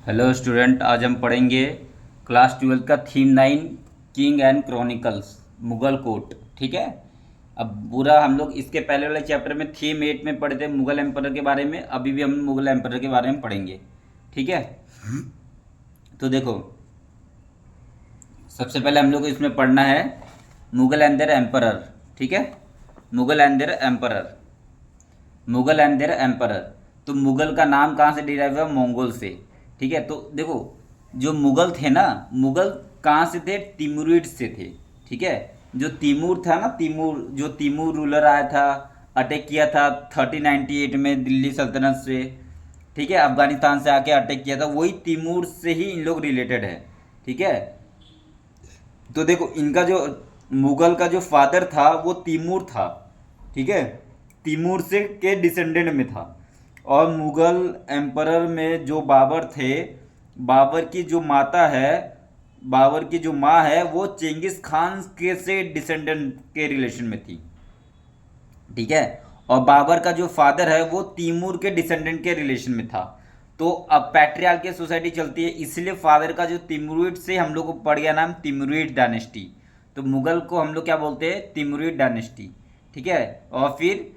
Hello student, आज हम पढ़ेंगे क्लास 12 का theme 9 king and chronicles Mughal court. ठीक है। अब पूरा हम लोग इसके पहले वाले चैप्टर में थीम 8 में पढ़े थे मुगल एम्परर के बारे में। अभी भी हम मुगल एम्परर के बारे में पढ़ेंगे। ठीक है। तो देखो, सबसे पहले हम लोग को इसमें पढ़ना है मुगल एंड देयर एम्परर। ठीक है। Mughal and their emperor. Mughal and their emperor. तो मुगल का नाम कहाँ से डिराइव हुआ? मंगोल से। ठीक है। तो देखो, जो मुगल थे ना, मुगल कहाँ से थे? तिमुरिड से थे। ठीक है। जो तिमूर था ना, तिमूर, जो तिमूर रूलर आया था, अटैक किया था 1398 में दिल्ली सल्तनत से। ठीक है। अफगानिस्तान से आके अटैक किया था, वही तिमूर से ही इन लोग रिलेटेड है। ठीक है। तो देखो, इनका जो मुगल का जो फादर था वो तिमूर था। ठीक है। तिमूर से के डिसेंडेंट में था। और मुगल एम्परर में जो बाबर थे, बाबर की जो माता है, बाबर की जो माँ है, वो चेंगिस खान के से डिसेंडेंट के रिलेशन में थी। ठीक है। और बाबर का जो फादर है वो तीमूर के डिसेंडेंट के रिलेशन में था। तो अब पैट्रियार्कल सोसाइटी चलती है, इसलिए फादर का जो तिमुरिड से हम लोग को पड़ गया नाम तिमुरिड डायनेस्टी। तो मुगल को हम लोग क्या बोलते हैं? Timurid dynasty. ठीक है। और फिर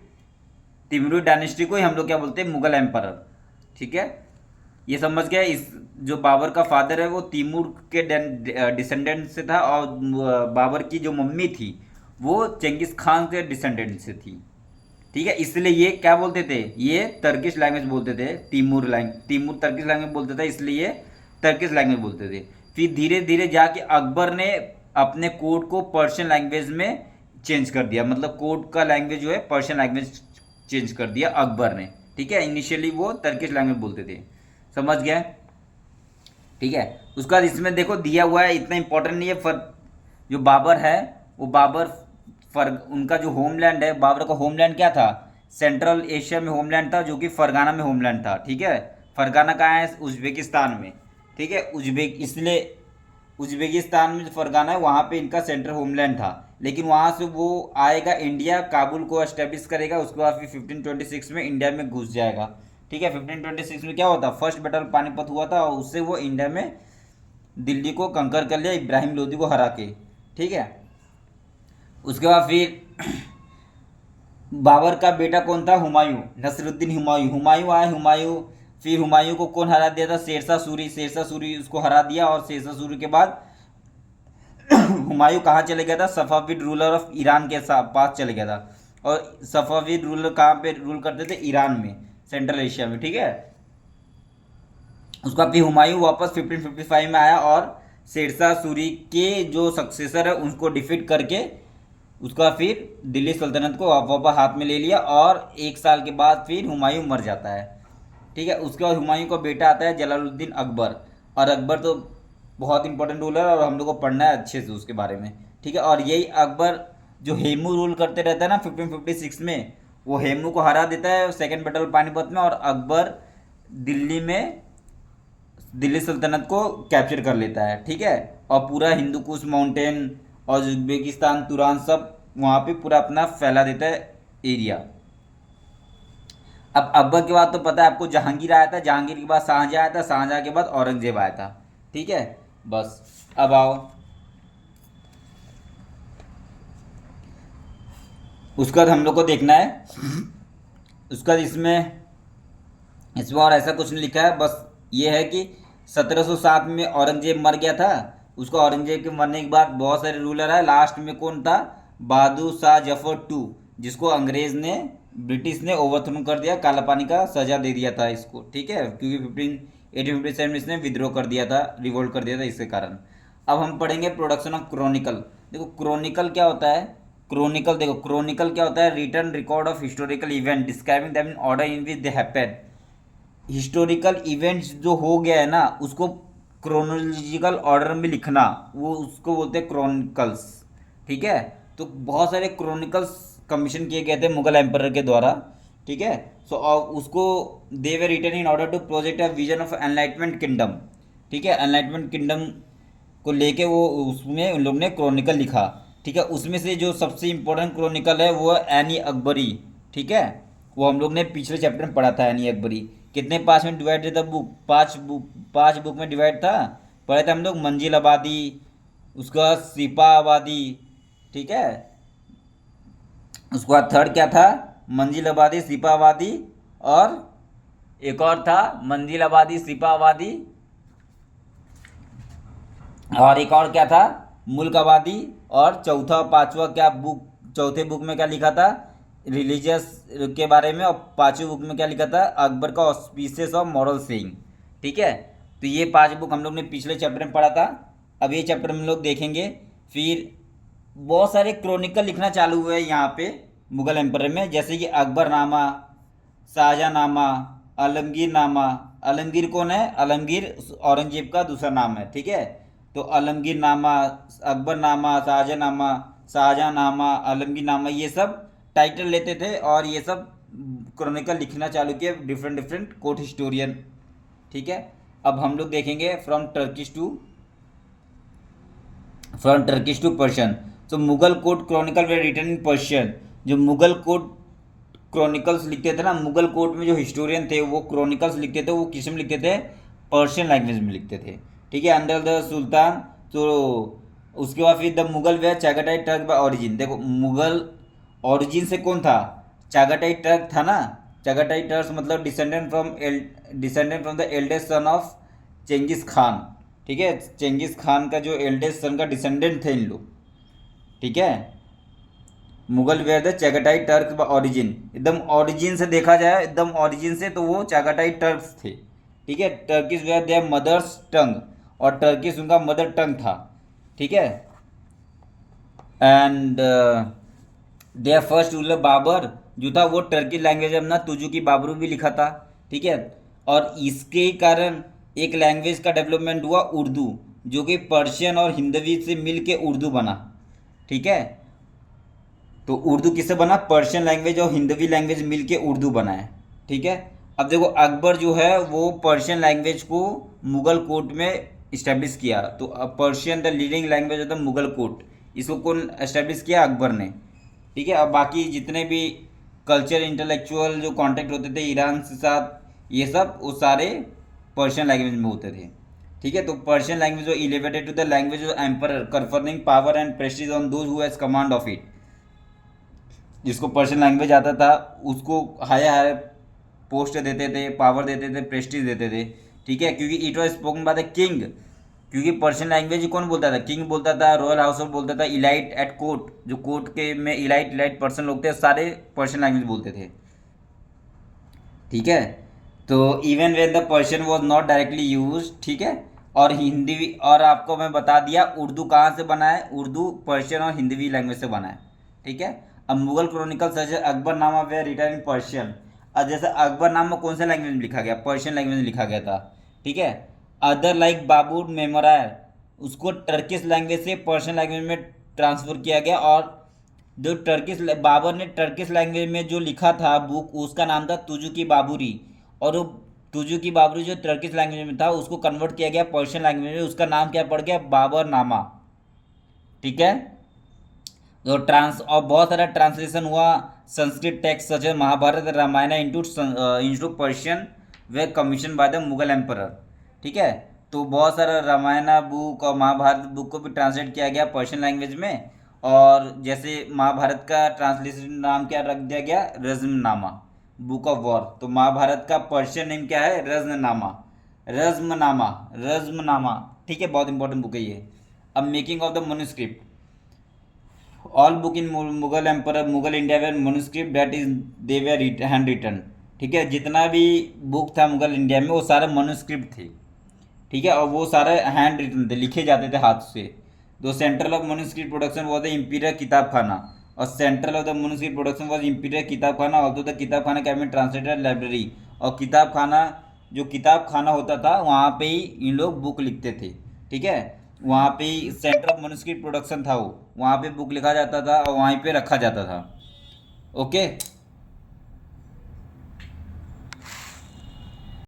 तिमुरिड डायनेस्टी को ही हम लोग क्या बोलते हैं? मुगल एम्परर। ठीक है। ये समझ गया। इस जो बाबर का फादर है वो तीमूर के डिसेंडेंट से था, और बाबर की जो मम्मी थी वो चेंगिस खान के डिसेंडेंट से थी। ठीक है। इसलिए ये क्या बोलते थे? ये तर्किश लैंग्वेज बोलते थे। तीमूर तर्किश लैंग्वेज बोलते थे, इसलिए ये तर्किश लैंग्वेज बोलते थे। फिर धीरे धीरे जाके अकबर ने अपने कोड को पर्शियन लैंग्वेज में चेंज कर दिया। मतलब कोड का लैंग्वेज जो है पर्शियन लैंग्वेज चेंज कर दिया अकबर ने। ठीक है। इनिशियली वो तर्किश लैंग्वेज बोलते थे। समझ गया? ठीक है। उसके बाद इसमें देखो दिया हुआ है, इतना इंपॉर्टेंट नहीं है। जो बाबर है, वो बाबर उनका जो होमलैंड है, बाबर का होमलैंड क्या था? सेंट्रल एशिया में होमलैंड था, जो कि फरगाना में होमलैंड था। ठीक है। फरगाना कहाँ है? उज्बेकिस्तान में। ठीक है। इसलिए उज्बेकिस्तान में जो फरगाना है वहाँ पे इनका सेंट्रल होमलैंड था। लेकिन वहाँ से वो आएगा इंडिया, काबुल को एस्टेब्लिश करेगा। उसके बाद फिर 1526 में इंडिया में घुस जाएगा। ठीक है। 1526 में क्या होता? फर्स्ट बैटल पानीपत हुआ था, और उससे वो इंडिया में दिल्ली को कंकर कर लिया इब्राहिम लोदी को हरा के। ठीक है। उसके बाद फिर बाबर का बेटा कौन था? हुमायूं, नसरुद्दीन हुमायूं। हुमायूं आए, हुमायूं, फिर हुमायूं को कौन हरा दिया था? शेरशाह सूरी। शेरशाह सूरी उसको हरा दिया, और शेरशाह सूरी के बाद हुमायूं कहाँ चले गया था? सफाविद रूलर ऑफ ईरान के पास चले गया था। और सफाविद रूलर कहाँ पे रूल करते थे? ईरान में, सेंट्रल एशिया में। ठीक है। उसका फिर हुमायूं वापस 1555 में आया, और शेरशाह सूरी के जो सक्सेसर है उनको डिफीट करके उसका फिर दिल्ली सल्तनत को वापस हाथ में ले लिया। और एक साल के बाद फिर हुमायूं मर जाता है। ठीक है। उसके बाद हुमायूं का बेटा आता है जलालुद्दीन अकबर। और अकबर तो बहुत इंपॉर्टेंट रूलर है, और हम लोग को पढ़ना है अच्छे से उसके बारे में। ठीक है। और यही अकबर जो हेमू रूल करते रहता है ना 1556 में, वो हेमू को हरा देता है सेकेंड बैटल पानीपत में, और अकबर दिल्ली में दिल्ली सल्तनत को कैप्चर कर लेता है। ठीक है। और पूरा हिंदू कुश माउंटेन और उज्बेकिस्तान, तुरान, सब वहाँ पे पूरा अपना फैला देता है एरिया। अब अकबर के बाद तो पता है आपको, जहांगीर आया था, जहांगीर के बाद शाहजहाँ आया था, शाहजहाँ के बाद औरंगजेब आया था। ठीक है। बस अब आओ, उसका हम लोग को देखना है। उसका इसमें और ऐसा कुछ नहीं लिखा है, बस ये है कि 1707 में औरंगजेब मर गया था। उसको औरंगजेब के मरने के बाद बहुत सारे रूलर आए। लास्ट में कौन था? बहादुर शाह जफर टू, जिसको अंग्रेज ने, ब्रिटिश ने ओवरथ्रो कर दिया, काला पानी का सजा दे दिया था इसको। ठीक है। क्योंकि 1857 में इसने विद्रोह कर दिया था, रिवोल्ट कर दिया था, इसके कारण। अब हम पढ़ेंगे प्रोडक्शन ऑफ क्रोनिकल। देखो क्रोनिकल क्या होता है? क्रोनिकल, देखो क्रोनिकल क्या होता है? Return record of historical event describing them in order in which they happened. Historical events जो हो गया है ना, उसको क्रोनोलॉजिकल ऑर्डर में लिखना, वो उसको बोलते हैं क्रॉनिकल्स। ठीक है। तो बहुत सारे क्रॉनिकल्स कमीशन किए गए थे मुगल एम्परर के द्वारा। ठीक है। सो और उसको they were written in order to project a vision of enlightenment kingdom. ठीक है। एनलाइटमेंट किंगडम को लेके वो उसमें उन लोग ने क्रॉनिकल लिखा। ठीक है। उसमें से जो सबसे इम्पोर्टेंट क्रॉनिकल है वो है एनी अकबरी। ठीक है। वो हम लोग ने पिछले चैप्टर में पढ़ा था, एनी अकबरी कितने पार्ट में डिवाइड था बुक? पांच बुक में डिवाइड था। पढ़े थे हम लोग मंजिल आबादी, उसके बाद सिपा आबादी, ठीक है। उसके बाद थर्ड क्या था? मंजिल आबादी, सिपा आबादी, और एक और था मंजिल आबादी, सिपा आबादी, और एक और क्या था? मुल्क आबादी। और चौथा पांचवा क्या बुक? चौथे बुक में क्या लिखा था? रिलीजियस के बारे में। और पांचवी बुक में क्या लिखा था? अकबर का ऑस्पिशियस ऑफ मॉरल सेइंग, ठीक है। तो ये पांच बुक हम लोग ने पिछले चैप्टर में पढ़ा था। अब ये चैप्टर में हम लोग देखेंगे। फिर बहुत सारे क्रॉनिकल लिखना चालू हुए यहाँ पे मुगल एम्पायर में, जैसे कि अकबरनामा, शाहजहाँनामा, आलमगीरनामा। आलमगीर कौन है? आलमगीर औरंगजेब का दूसरा नाम है, ठीक है। तो आलमगीरनामा, अकबरनामा, शाहजहाँनामा, शाहजहाँनामा, आलमगीरनामा, ये सब टाइटल लेते थे और ये सब क्रॉनिकल लिखना चालू किया डिफरेंट डिफरेंट कोर्ट हिस्टोरियन, ठीक है। अब हम लोग देखेंगे फ्रॉम टर्किश टू पर्शियन। तो Mughal court chronicle were written in Persian. जो मुगल कोर्ट क्रॉनिकल्स लिखते थे ना, मुगल कोर्ट में जो हिस्टोरियन थे वो क्रॉनिकल्स लिखते थे, वो किस में लिखते थे? पर्शियन लैंग्वेज में लिखते थे, ठीक है। Under the sultan. तो उसके बाद फिर the Mughal were Chagatai Turk by origin. देखो मुगल ओरिजिन से कौन था? चागाटाई टर्क था ना। चागाटाई टर्क मतलब descendant from the eldest son of Chengiz Khan, ठीक है। चेंगिस खान का जो एल्डेस्ट सन का डिसेंडेंट थे इन लोग, ठीक है। Mughal were the Chagatai Turk origin. एकदम ओरिजिन से देखा जाए, एकदम ओरिजिन से, तो वो चागाटाई टर्क्स थे, ठीक है। Turkish were their mother's tongue, और टर्किश उनका मदर टंग था, ठीक है। And their first ruler Babur जो था वो टर्की लैंग्वेज में अपना तुजुकी बाबरू भी लिखा था, ठीक है। और इसके ही कारण एक लैंग्वेज का डेवलपमेंट हुआ उर्दू, जो कि पर्शियन और हिंदवी से मिल के उर्दू बना, ठीक है। तो उर्दू किससे बना? पर्शियन लैंग्वेज और हिंदवी लैंग्वेज मिल के उर्दू बना है, ठीक है। अब देखो अकबर जो है वो पर्शियन लैंग्वेज को मुगल कोर्ट में इस्टेब्लिश किया। तो Persian the leading language of the Mughal court, इसको कौन इस्टेब्लिश किया? अकबर ने, ठीक है। अब बाकी जितने भी कल्चर इंटेलेक्चुअल जो कांटेक्ट होते थे ईरान के साथ, ये सब वो सारे पर्शियन लैंग्वेज में होते थे, ठीक है। तो Persian language elevated to the language of emperor, confirming power and prestige on those who has command of it. जिसको पर्शियन लैंग्वेज आता था उसको हायर हायर पोस्ट देते थे, पावर देते थे, प्रेस्टीज देते थे, ठीक है। क्योंकि it was spoken by the king. क्योंकि पर्शियन लैंग्वेज कौन बोलता था? किंग बोलता था, रॉयल हाउस ऑफ बोलता था, इलाइट एट कोर्ट, जो कोर्ट के में इलाइट पर्सन लोग थे सारे पर्शियन लैंग्वेज बोलते थे, ठीक है। तो even when the Persian was not directly use, ठीक है। और हिंदी, और आपको मैं बता दिया उर्दू कहाँ से बना है? उर्दू पर्शियन और हिंदवी लैंग्वेज से बना है, ठीक है। अब Mughal chronicle such Akbarnama were written in Persian. अब जैसे अकबरनामा कौन से लैंग्वेज में लिखा गया? पर्शियन लैंग्वेज में लिखा गया था, ठीक है। अदर लाइक बाबुर मेमोरायर, उसको टर्किश लैंग्वेज से पर्शियन लैंग्वेज में ट्रांसफर किया गया। और जो बाबर ने टर्किश लैंग्वेज में जो लिखा था बुक, उसका नाम था तुजुकी बाबुरी। और वो तुजुकी बाबुरी जो टर्किश लैंग्वेज में था उसको कन्वर्ट किया गया पर्शियन लैंग्वेज में, उसका नाम क्या पड़ गया? बाबरनामा, ठीक है। तो और बहुत सारा ट्रांसलेशन हुआ Sanskrit text such Mahabharata Ramayana into Persian were commission by the Mughal emperor, ठीक है। तो बहुत सारा रामायण बुक और महाभारत बुक को भी ट्रांसलेट किया गया पर्शियन लैंग्वेज में। और जैसे महाभारत का ट्रांसलेशन नाम क्या रख दिया गया? Razmnama, book of war. तो महाभारत का पर्शियन नेम क्या है? रज्मनामा, रज्मनामा, ठीक है। बहुत इंपॉर्टेंट बुक है ये। अब making of the manuscript, all book in Mughal empire Mughal India were manuscript that is they were handwritten, ठीक है। जितना भी बुक था मुगल इंडिया में वो सारे मनुस्क्रिप्ट थे, ठीक है। और वो सारे हैंड रिटन थे, लिखे जाते थे हाथ से। दो central of manuscript production was the imperial किताब खाना, और central of the manuscript production was imperial किताब खाना, ऑल्सो द किताब खाना कैन बी ट्रांसलेटेड लाइब्रेरी। और किताब खाना, जो किताब खाना होता था वहाँ पे ही इन लोग बुक लिखते थे, ठीक है। वहाँ पे ही सेंटर ऑफ मनुस्क्रिप्ट प्रोडक्शन था, वो वहाँ पे बुक लिखा जाता था और वहीं पे रखा जाता था, ओके।